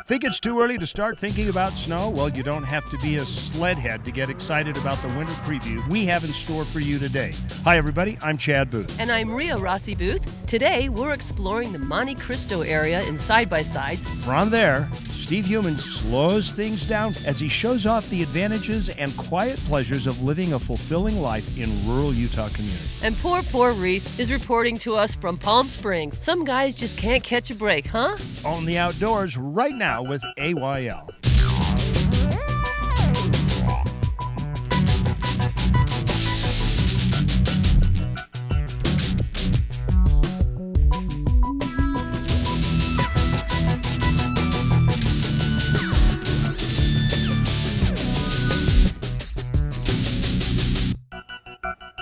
Think it's too early to start thinking about snow? Well, you don't have to be a sledhead to get excited about the winter preview we have in store for you today. Hi, everybody. I'm Chad Booth. And I'm Rhea Rossi Booth. Today, we're exploring the Monte Cristo area in side-by-sides. From there, Steve Human slows things down as he shows off the advantages and quiet pleasures of living a fulfilling life in rural Utah community. And poor Reese is reporting to us from Palm Springs. Some guys just can't catch a break, huh? On the outdoors right now with AYL.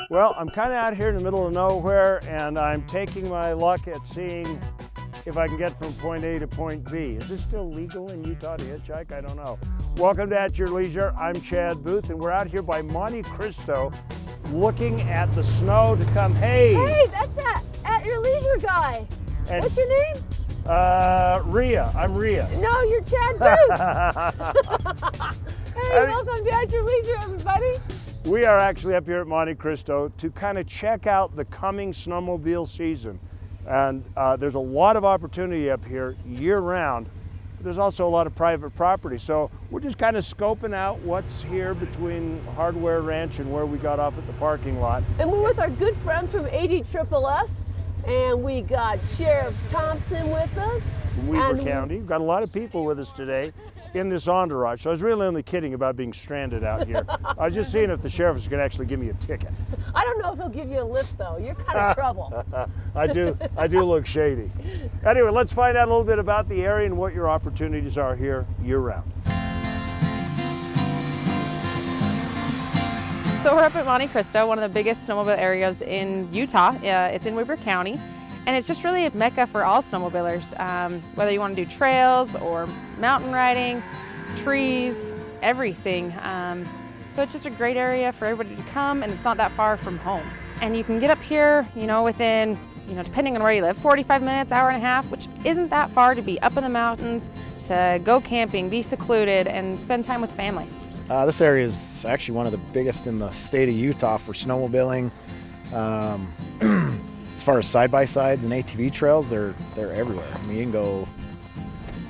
Well, I'm kind of out here in the middle of nowhere, and I'm taking my luck at seeing if I can get from point A to point B. Is this still legal in Utah to hitchhike? I don't know. Welcome to At Your Leisure. I'm Chad Booth, and we're out here by Monte Cristo looking at the snow to come. Hey, that's that At Your Leisure guy. And, what's your name? Rhea. I'm Rhea. No, you're Chad Booth. Hey, welcome to At Your Leisure, everybody. We are actually up here at Monte Cristo to kind of check out the coming snowmobile season. And there's a lot of opportunity up here year-round. There's also a lot of private property. So we're just kind of scoping out what's here between Hardware Ranch and where we got off at the parking lot. And we're with our good friends from ADSSS. And we got Sheriff Thompson with us. From Weber County. We've got a lot of people with us today in this entourage. So I was really only kidding about being stranded out here. I was just seeing if the sheriff is going to actually give me a ticket. I don't know if he'll give you a lift, though. You're kind of trouble. I do look shady. Anyway, let's find out a little bit about the area and what your opportunities are here year-round. So we're up at Monte Cristo, one of the biggest snowmobile areas in Utah. It's in Weber County, and it's just really a mecca for all snowmobilers. Whether you want to do trails or mountain riding, trees, everything. So it's just a great area for everybody to come, and it's not that far from homes. And you can get up here, within, depending on where you live, 45 minutes, hour and a half, which isn't that far to be up in the mountains, to go camping, be secluded, and spend time with family. This area is actually one of the biggest in the state of Utah for snowmobiling. As far as side-by-sides and ATV trails, they're everywhere. I mean, you can go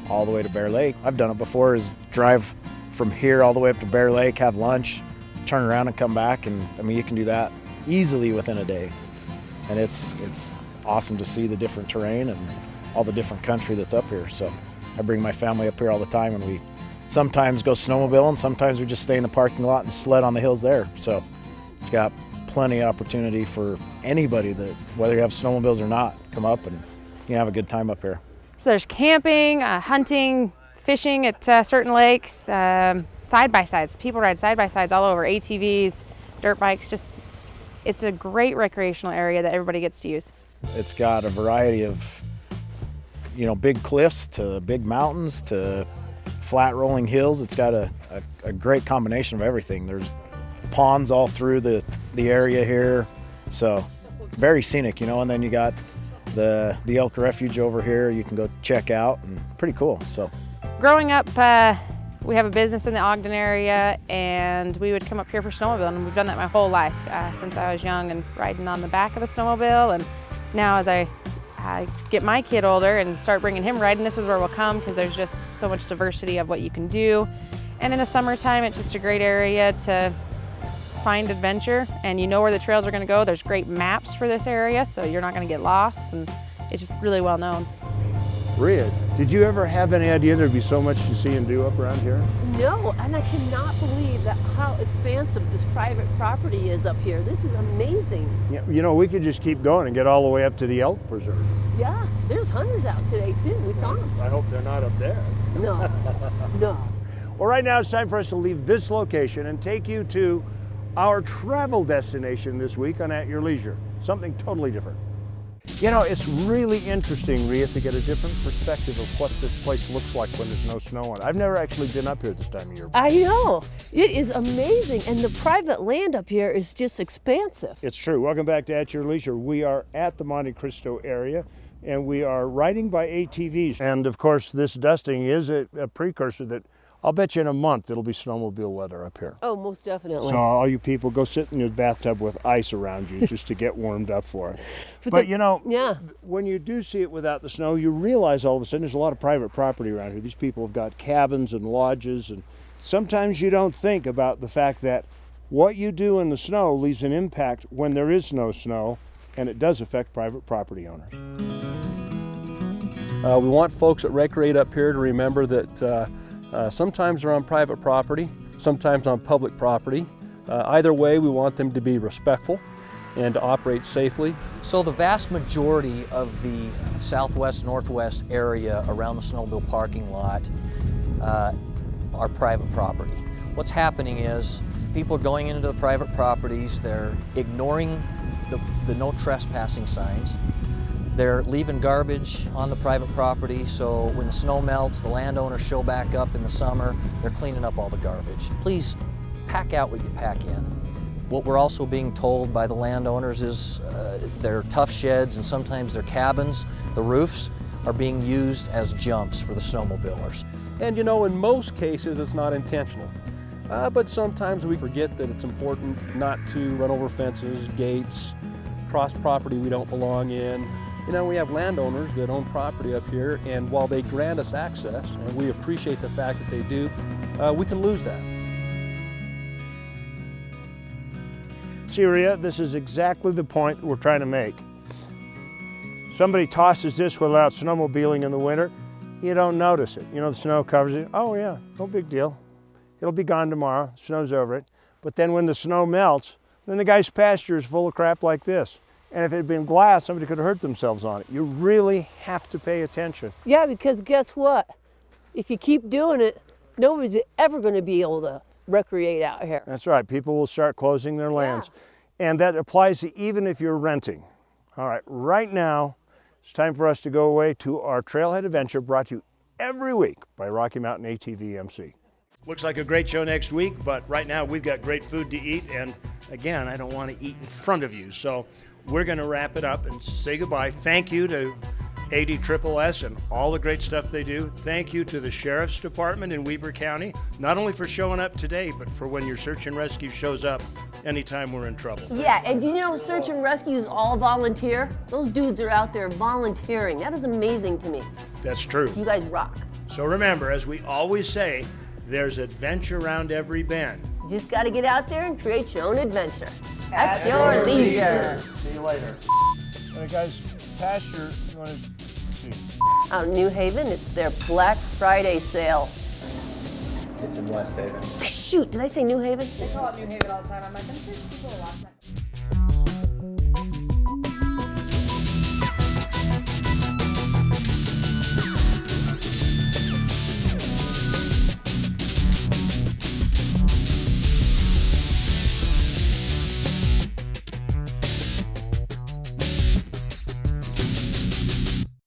all the way to Bear Lake. I've done it before, is drive from here all the way up to Bear Lake, have lunch, turn around and come back, and I mean, you can do that easily within a day. And it's awesome to see the different terrain and all the different country that's up here. So I bring my family up here all the time, and we sometimes go snowmobiling, sometimes we just stay in the parking lot and sled on the hills there. So it's got plenty of opportunity for anybody that, whether you have snowmobiles or not, come up and you can have a good time up here. So there's camping, hunting, fishing at certain lakes, side-by-sides. People ride side-by-sides all over, ATVs, dirt bikes. It's a great recreational area that everybody gets to use. It's got a variety of, big cliffs to big mountains to flat rolling hills. It's got a great combination of everything. There's ponds all through the area here, so very scenic, and then you got the elk refuge over here you can go check out, and pretty cool. So growing up, we have a business in the Ogden area, and we would come up here for snowmobiling, and we've done that my whole life since I was young, and riding on the back of a snowmobile. And now as I get my kid older and start bringing him riding, this is where we'll come, because there's just so much diversity of what you can do. And in the summertime, it's just a great area to find adventure, and you know where the trails are going to go. There's great maps for this area, so you're not going to get lost, and it's just really well known. Rhea, did you ever have any idea there'd be so much to see and do up around here? No, and I cannot believe how expansive this private property is up here. This is amazing. Yeah, we could just keep going and get all the way up to the elk preserve. Yeah, there's hunters out today too. We saw them. I hope they're not up there. No, no. Well, right now it's time for us to leave this location and take you to our travel destination this week on At Your Leisure, something totally different. It's really interesting, Rhea, to get a different perspective of what this place looks like when there's no snow on it. I've never actually been up here this time of year. I know. It is amazing, and the private land up here is just expansive. It's true. Welcome back to At Your Leisure. We are at the Monte Cristo area, and we are riding by ATVs. And of course, this dusting is a precursor that I'll bet you in a month it'll be snowmobile weather up here. Oh, most definitely. So all you people, go sit in your bathtub with ice around you just to get warmed up for it. But you know, yeah, when you do see it without the snow, you realize all of a sudden there's a lot of private property around here. These people have got cabins and lodges, and sometimes you don't think about the fact that what you do in the snow leaves an impact when there is no snow, and it does affect private property owners. We want folks that recreate up here to remember that sometimes they're on private property, sometimes on public property. Either way, we want them to be respectful and to operate safely. So the vast majority of the southwest-northwest area around the snowmobile parking lot are private property. What's happening is people are going into the private properties, they're ignoring the no trespassing signs. They're leaving garbage on the private property, so when the snow melts, the landowners show back up in the summer, they're cleaning up all the garbage. Please pack out what you pack in. What we're also being told by the landowners is their tough sheds and sometimes their cabins, the roofs, are being used as jumps for the snowmobilers. And you know, in most cases it's not intentional. But sometimes we forget that it's important not to run over fences, gates, cross property we don't belong in. You know, we have landowners that own property up here, and while they grant us access, and we appreciate the fact that they do, we can lose that. See, Rhea, this is exactly the point that we're trying to make. Somebody tosses this without snowmobiling in the winter, you don't notice it. You know, the snow covers it. Oh yeah, no big deal. It'll be gone tomorrow, snow's over it. But then when the snow melts, then the guy's pasture is full of crap like this. And if it had been glass, somebody could have hurt themselves on it. You really have to pay attention. yeah, because guess what? If you keep doing it, nobody's ever going to be able to recreate out here. That's right, people will start closing their lands. And that applies to even if you're renting. All right, right now, it's time for us to go away to our Trailhead Adventure, brought to you every week by Rocky Mountain ATV MC. Looks like a great show next week, but right now we've got great food to eat, and again, I don't want to eat in front of you, so we're going to wrap it up and say goodbye. Thank you to ADSSS and all the great stuff they do. Thank you to the Sheriff's Department in Weber County, not only for showing up today, but for when your search and rescue shows up anytime we're in trouble. Yeah, and do you know search and rescue is all volunteer? Those dudes are out there volunteering. That is amazing to me. That's true. You guys rock. So remember, as we always say, there's adventure around every bend. You just got to get out there and create your own adventure. At your leisure. See you later. All right, guys, pasture, you want to see? Out in New Haven, it's their Black Friday sale. It's in West Haven. Shoot, did I say New Haven? They call it New Haven all the time. I'm like, I'm sure people are watching that.